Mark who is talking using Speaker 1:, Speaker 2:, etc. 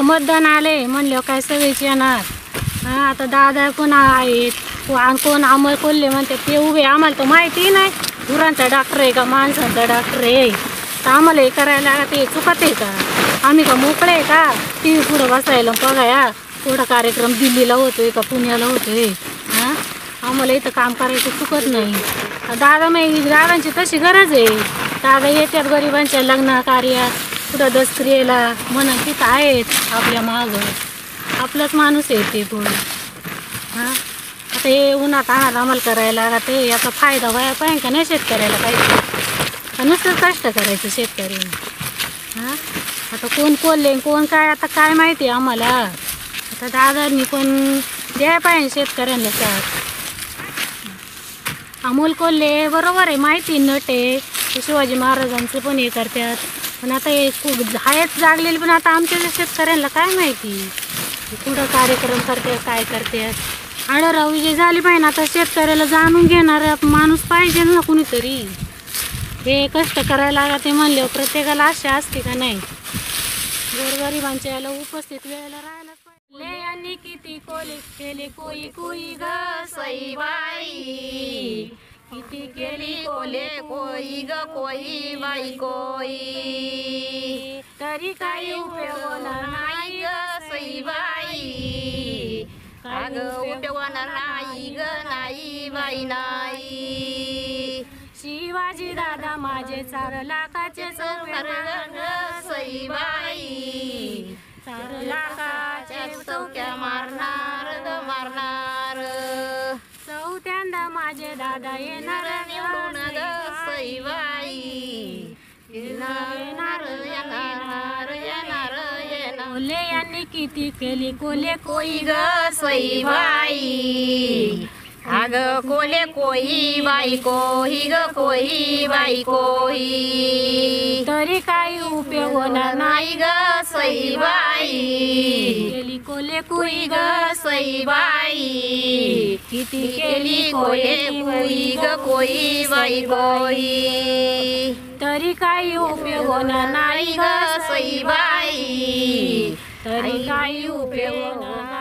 Speaker 1: मतदान आले म्हणले काय सगळेच येणार। हां आता दादा कोण आहेत कोण अमर कोल्हे म्हणते ते उभे, आम्हाला तर माहिती नाही गुरांचा डॉक्टर आहे का माणसांचा डॉक्टर आहे, तर आम्हाला हे करायला ते चुकत आहे का? आम्ही का मोकळे आहे का टी व्ही पुढं बसायला बघाया थोडा कार्यक्रम दिल्लीला होतोय का पुण्याला होतोय? हां आम्हाला इथं काम करायचं चुकत नाही। दादांची तशी गरज आहे, दादा येतात गरिबांच्या लग्न कार्यात कुठं दसक्रियेला म्हणून तिथं आहेत आपल्या मागं, आपलाच माणूस आहे ते पण। हां आता हे उन्हात आणायला आम्हाला करायला लागत आहे, याचा फायदा व्हायला पाहिजे का नाही शेतकऱ्याला पाहिजे का? नुसतं कष्ट करायचं शेतकऱ्याने। हां आता कोण कोल्हे कोण काय आता काय माहिती आम्हाला, आता दादांनी पण द्यायला पाहिजे शेतकऱ्यांना साथ। अमोल कोल्हे बरोबर आहे माहिती नट आहे, शिवाजी महाराजांचं पण हे करतात, पण आता हे आहेच जागलेले, पण आता आमच्या शेतकऱ्यांना काय माहिती कुठं कार्यक्रम करतात काय करतात। आढळराव विजय झाली पाहिजे ना, आता शेतकऱ्याला जाणून घेणारा माणूस पाहिजे ना कुणीतरी। हे कष्ट करायला लागते म्हणल्यावर प्रत्येकाला आशा असते का नाही? गोरगरिबांच्या याला उपस्थित वेळेला राहायलाच पाहिजे। यांनी किती कोले केले कोई कोई ग सईबाई, किती केली कोले कोई ग कोई बाई कोई, तरी काही उपयोग नाही ग सईबाई, काग उपयोग नाही ग नाही बाई नाही। शिवाजी दादा माझे 4 लाखाचे चौकार सईबाई, 4 लाखाच्या चौक्या मारणार ग मारणार, चौथ्यांदा माझे दादा येणार निवडून ग सईबाई, येणार येणार येणार येणार येणार। कोल्हे यांनी किती केली कोल्हे कोई ग सईबाई, अग कोले कोई बाई कोई ग कोई बाई कोई, तरी काही उपयोग होणार नाही ग सईबाई, केली कोले कोई ग सईबाई, किती केली कोले कोई ग कोई बाई कोई, तरी काही उपयोग होणार नाही ग सईबाई, तरी काही उपयोग होणार